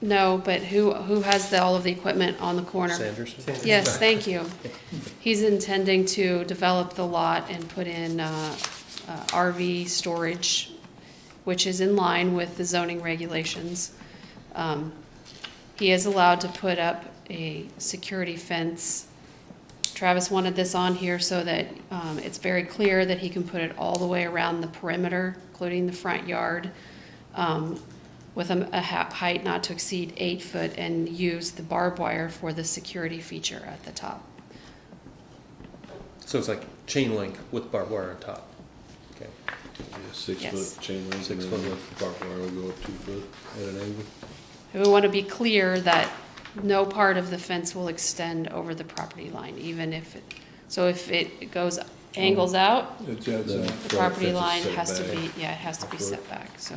no, but who has all of the equipment on the corner? Sanderson. Yes, thank you. He's intending to develop the lot and put in RV storage, which is in line with the zoning regulations. He is allowed to put up a security fence. Travis wanted this on here so that it's very clear that he can put it all the way around the perimeter, including the front yard, with a height not to exceed 8 foot, and use the barbed wire for the security feature at the top. So it's like chain link with barbed wire on top. Okay. Yes. 6-foot chain link, 6 and foot then width. the barbed wire will go up 2 foot at an angle. We want to be clear that no part of the fence will extend over the property line, even if it, so if it goes, angles out, It jets out. the property Fence is line set has to back. be, yeah, it has to be Foot. set back, so.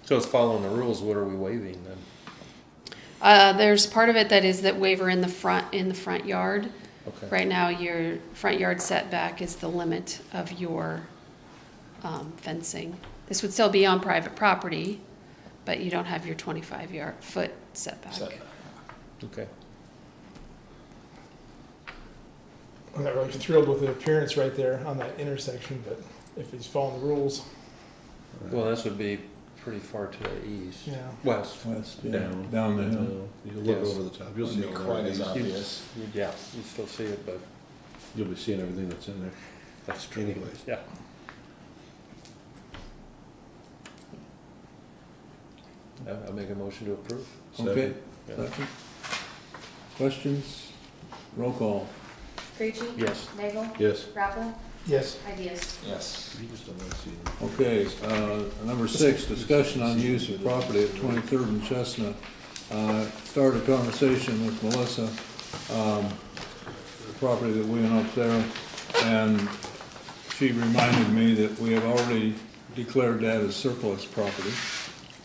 So it's following the rules, what are we waiving then? There's part of it that is that waiver in the front yard. Okay. Right now, your front yard setback is the limit of your fencing. This would still be on private property, but you don't have your 25-foot setback. Okay. I'm not really thrilled with the appearance right there on that intersection, but if he's following the rules, Well, this would be pretty far to the east. yeah. West. West, yeah, Down. down the hill. You look Yes. over the top, you'll see Wouldn't be all quite of as these. obvious. Yeah, you still see it, but You'll be seeing everything that's in there. that's true. Anyways. Yeah. I'll make a motion to approve. Okay. Yeah. Second. Questions? Roll call. Creachy. Yes. Nagel. Yes. Rappel. Yes. Ideas. Yes. You just don't want to see them. Okay, number 6, discussion on use of property at 23rd and Chestnut. Started a conversation with Melissa, the property that we went up there, and she reminded me that we have already declared that as surplus property.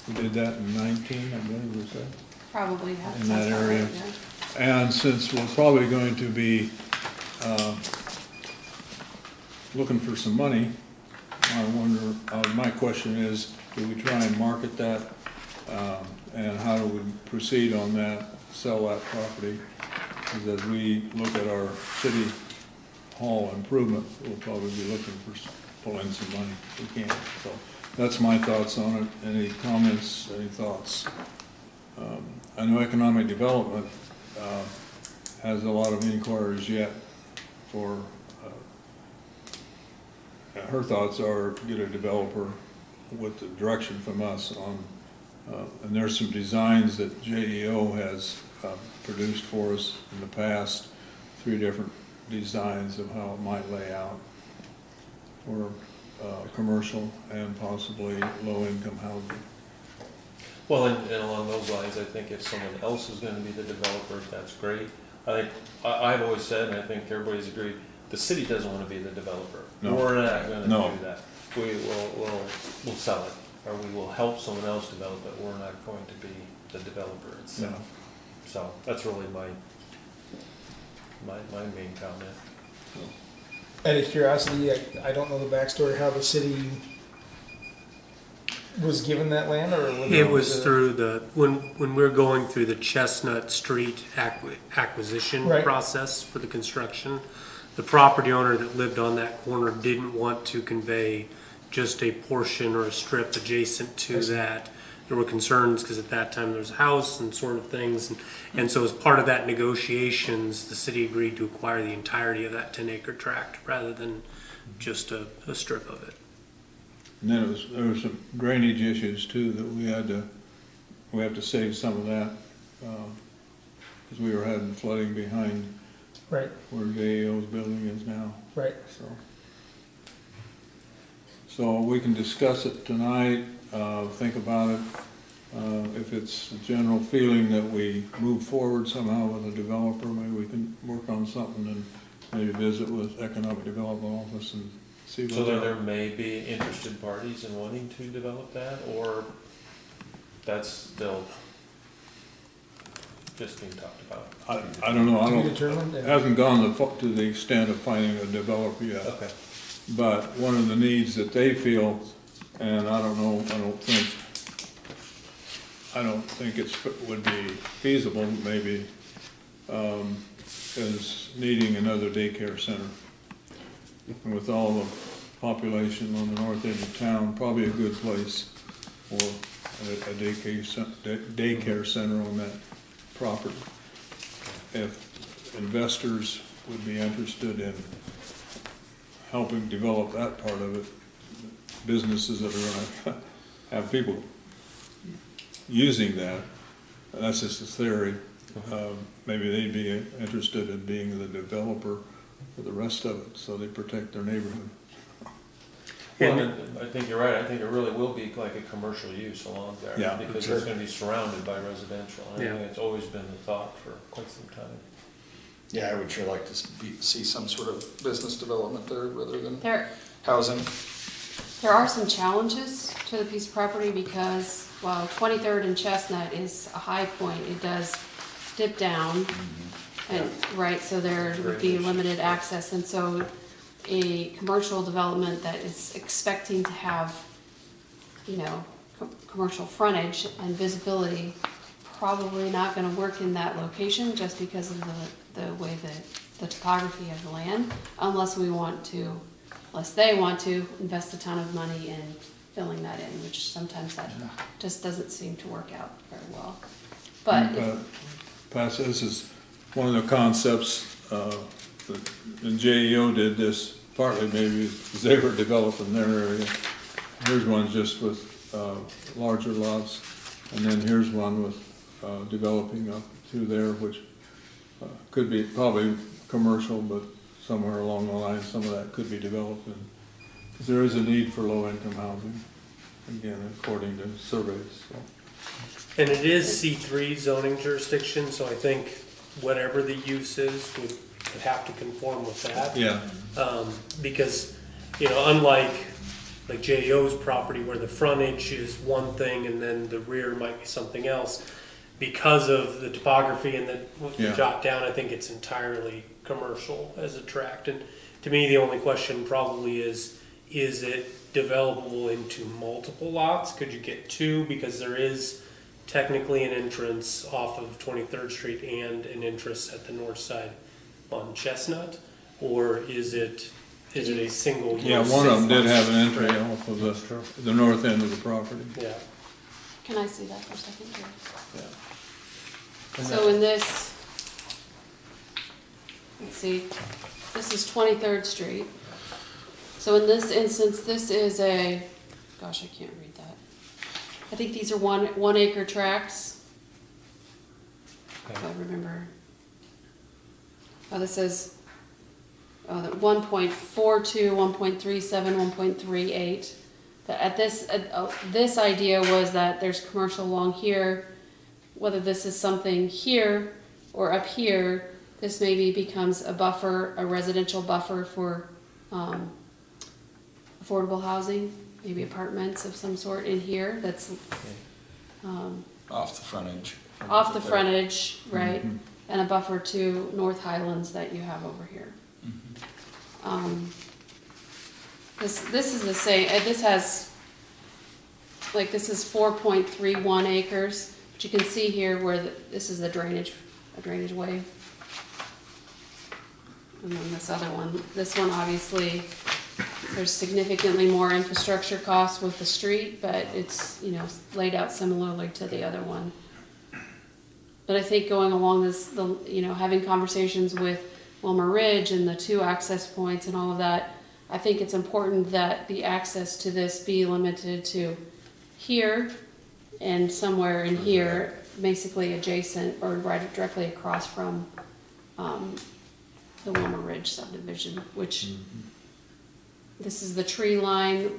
We did that in 19, I believe, was that? Probably have. In that area. And since we're probably going to be looking for some money, I wonder, my question is, do we try and market that? And how do we proceed on that, sell that property? Because as we look at our city hall improvement, we'll probably be looking for pulling some money if we can. So that's my thoughts on it. Any comments, any thoughts? I know economic development has a lot of inquiries yet for, her thoughts are get a developer with the direction from us on, and there's some designs that JEO has produced for us in the past, 3 different designs of how it might lay out for commercial and possibly low-income housing. Well, and along those lines, I think if someone else is gonna be the developer, that's great. I think, I've always said, and I think everybody's agreed, the city doesn't wanna be the developer. No. We're not gonna No. do that. We'll sell it, or we will help someone else develop it, we're not going to be the developer itself. So, that's really my main comment. Out of curiosity, I don't know the backstory how the city was given that land, or whether It was through the, when we were going through the Chestnut Street acquisition Right. process for the construction, the property owner that lived on that corner didn't want to convey just a portion or a strip adjacent to that. There were concerns because at that time there was a house and sort of things. And so as part of that negotiations, the city agreed to acquire the entirety of that 10-acre tract rather than just a strip of it. And then there was some drainage issues too that we have to save some of that, because we were having flooding behind right, where JEO's building is now, right. so. So we can discuss it tonight, think about it. If it's a general feeling that we move forward somehow with a developer, maybe we can work on something and maybe visit with Economic Development Office and see what So then they're. there may be interested parties in wanting to develop that, or that's still just being talked about? I don't know, I To be don't, determined. it hasn't gone to the extent of finding a developer yet. Okay. But one of the needs that they feel, and I don't know, I don't think would be feasible, maybe, is needing another daycare center. And with all the population on the north edge of town, probably a good place for a daycare center on that property. If investors would be interested in helping develop that part of it, businesses that are gonna have people using that, that's just a theory. Maybe they'd be interested in being the developer for the rest of it, so they protect their neighborhood. Well, and I think you're right, I think it really will be like a commercial use along there. Yeah. Because it's gonna be surrounded by residential, and I Yeah. think it's always been the thought for quite some time. Yeah, I would sure like to see some sort of business development there rather than There, housing. there are some challenges to the piece of property because while 23rd and Chestnut is a high point, it does dip down. And, right, so there would be limited access, and so a commercial development that is expecting to have, you know, commercial frontage and visibility, probably not gonna work in that location just because of the way that the topography of the land, unless they want to invest a ton of money in filling that in, which sometimes that just doesn't seem to work out very well. But Pat, this is one of the concepts, the JEO did this partly maybe because they were developing their area. Here's one just with larger lots, and then here's one with developing up through there, which could be probably commercial, but somewhere along the line, some of that could be developed. Because there is a need for low-income housing, again, according to surveys, so. And it is C3 zoning jurisdiction, so I think whatever the use is would have to conform with that. Yeah. Because, you know, unlike like JO's property where the frontage is one thing and then the rear might be something else, because of the topography and what you Yeah. jot down, I think it's entirely commercial as a tract. And to me, the only question probably is it developable into multiple lots? Could you get two? Because there is technically an entrance off of 23rd Street and an entrance at the north side on Chestnut, or is it a single use? Yeah, one of them did have an entry off of the north end of the property. Yeah. can I see that for a second, Jerry? Yeah. So in this, let's see, this is 23rd Street. So in this instance, this is gosh, I can't read that. I think these are one acre tracts. If I remember. Oh, this is 1.42, 1.37, 1.38. This idea was that there's commercial along here. Whether this is something here or up here, this maybe becomes a buffer, a residential buffer for affordable housing, maybe apartments of some sort in here. That's Off the frontage. off the frontage, right? And a buffer to North Highlands that you have over here. This is the same. This has this is 4.31 acres, but you can see here where this is a drainage way. And then this other one, obviously, there's significantly more infrastructure costs with the street, but it's laid out similarly to the other one. But I think going along this, having conversations with Wilmer Ridge and the 2 access points and all of that, I think it's important that the access to this be limited to here and somewhere in here, basically adjacent or right directly across from the Wilmer Ridge subdivision, which this is the tree line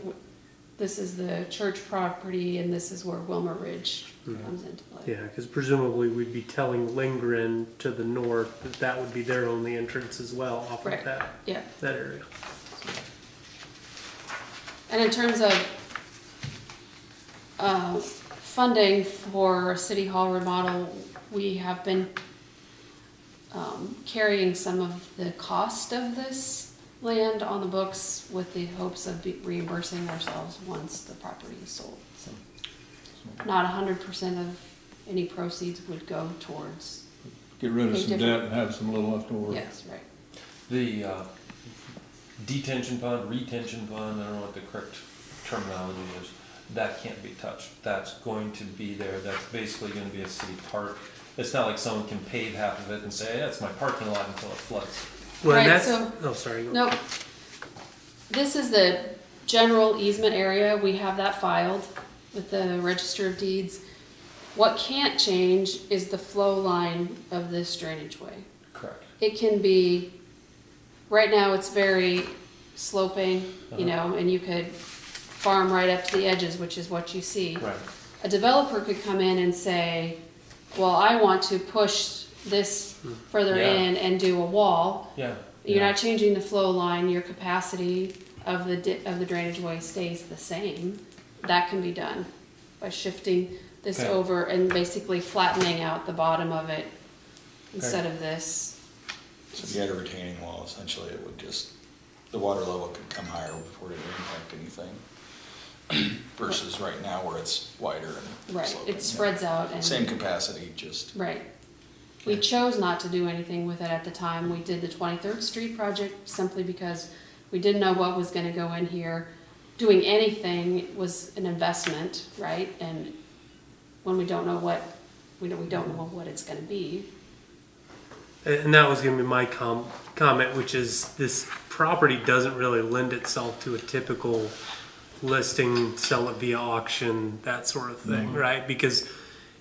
this is the church property, and this is where Wilmer Ridge comes into play. Yeah, because presumably we'd be telling Lindgren to the north that that would be their only entrance as well off Right. of that, Yeah. that area. And in terms of funding for City Hall remodel, we have been carrying some of the cost of this land on the books with the hopes of reimbursing ourselves once the property is sold. So not 100% of any proceeds would go towards. Get rid of A some different- debt and have some little left over. Yes, right. The detention fund, retention fund, I don't know what the correct terminology is, that can't be touched. That's going to be there, that's basically gonna be a city park. It's not like someone can pave half of it and say, hey, that's my parking lot until it floods. Well, and Right, that's, so- oh, sorry. go- Nope. This is the general easement area. We have that filed with the Register of Deeds. What can't change is the flow line of this drainage way. Correct. It can be, right now it's very sloping, you know, and you could farm right up to the edges, which is what you see. Right. A developer could come in and say, well, I want to push this further Yeah. in and do a wall. Yeah. You're not changing the flow line, your capacity of the drainage way stays the same. That can be done by shifting this Okay. over and basically flattening out the bottom of it instead of this. So if you had a retaining wall, essentially it would just, the water level could come higher before it would impact anything. Versus right now where it's wider and Right, sloping. it spreads out and. Same capacity, just, Right. We chose not to do anything with it at the time. We did the 23rd Street project simply because we didn't know what was gonna go in here. Doing anything was an investment, right? And when we don't know what, we don't know what it's gonna be. And that was gonna be my comment, which is this property doesn't really lend itself to a typical listing, sell it via auction, that sort of thing, right? Because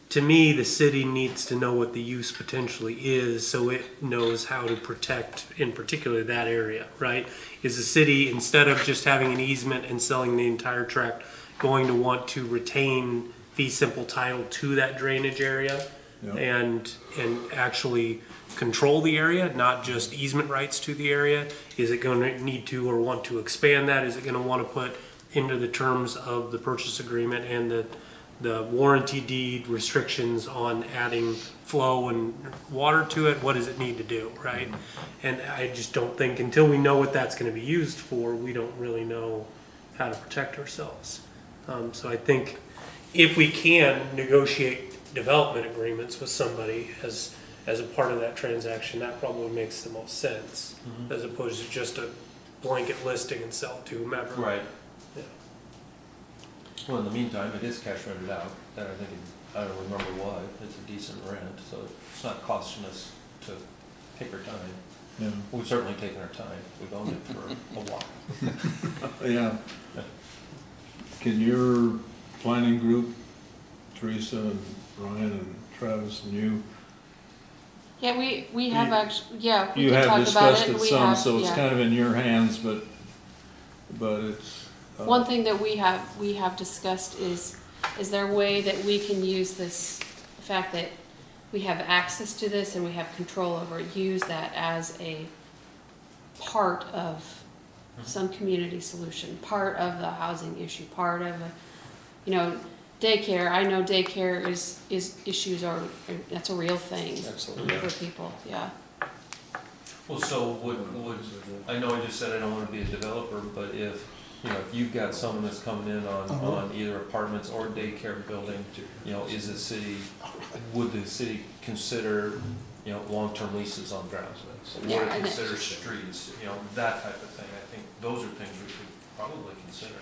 to me, the city needs to know what the use potentially is so it knows how to protect, in particular, that area, right? Is the city, instead of just having an easement and selling the entire tract, going to want to retain fee simple title to that drainage area? Yeah. And actually control the area, not just easement rights to the area? Is it going to need to or want to expand that? Is it going to want to put into the terms of the purchase agreement and the warranty deed restrictions on adding flow and water to it? What does it need to do, right? And I just don't think, until we know what that's going to be used for, we don't really know how to protect ourselves. So I think if we can negotiate development agreements with somebody as a part of that transaction, that probably makes the most sense, as opposed to just a blanket listing and sell to whomever. Right. Yeah. Well, in the meantime, it is cash rented out, that I think, I don't remember what, it's a decent rent, so it's not costing us to take our time. Yeah. We've certainly taken our time, we've owned it for a while. Yeah. Can your planning group, Teresa and Ryan and Travis and you, Yeah, we have actually, yeah, we you can have talk about discussed it. it We some, have, so it's yeah. kind of in your hands, but it's. One thing that we have discussed is there a way that we can use this, the fact that we have access to this and we have control over it, use that as a part of some community solution, part of the housing issue, part of daycare. I know daycare is issues are, that's a real thing absolutely. for people, yeah. Well, so would, I know I just said I don't wanna be a developer, but if you've got someone that's coming in on either apartments or daycare building, is the city, would the city consider, long-term leases on grounds? Would Yeah, it I think- consider streets, that type of thing? I think those are things we could probably consider.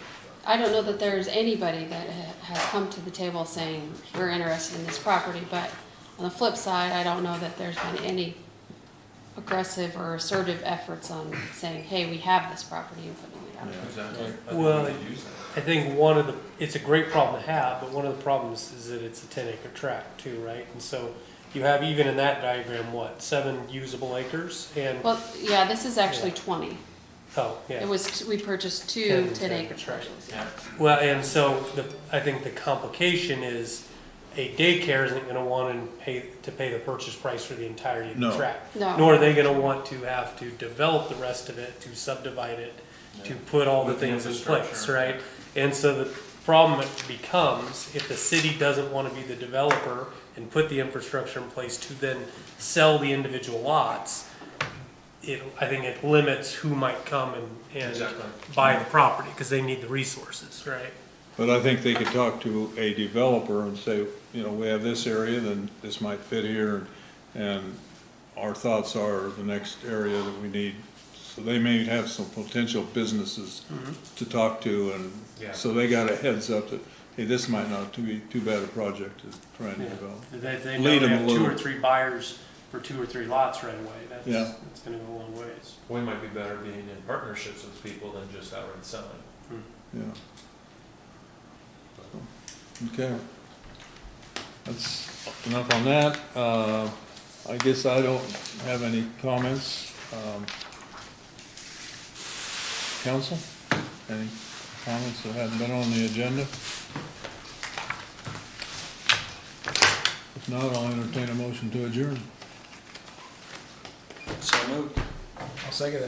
I don't know that there's anybody that has come to the table saying, we're interested in this property, but on the flip side, I don't know that there's been any aggressive or assertive efforts on saying, hey, we have this property and putting it out. Exactly. I think Well, we could use that. I think it's a great problem to have, but one of the problems is that it's a 10-acre tract too, right? And so you have, even in that diagram, 7 usable acres? And Well, yeah, this is actually 20. Oh, yeah. It was, we purchased two 10 10-acre acres, right. parcels. Well, and so I think the complication is a daycare isn't gonna want to pay the purchase price for the entirety of the No. tract. No. Nor are they gonna want to have to develop the rest of it, to subdivide it, to put all the With the things in infrastructure. place, right? And so the problem becomes, if the city doesn't wanna be the developer and put the infrastructure in place to then sell the individual lots, I think it limits who might come and Exactly. buy the property, because they need the resources, right? But I think they could talk to a developer and say, you know, we have this area, then this might fit here, and our thoughts are the next area that we need. So they may have some potential businesses to talk to, and Yeah. so they got a heads up that, hey, this might not be too bad a project to try and Yeah. develop. They Lead know they 'em a have two little. or three buyers for 2 or 3 lots right away. Yeah. That's gonna go a long ways. We might be better being in partnerships with people than just outright selling. Yeah. Okay. That's enough on that. I guess I don't have any comments. Council, any comments that haven't been on the agenda? If not, I'll entertain a motion to adjourn. So moved. I'll second that.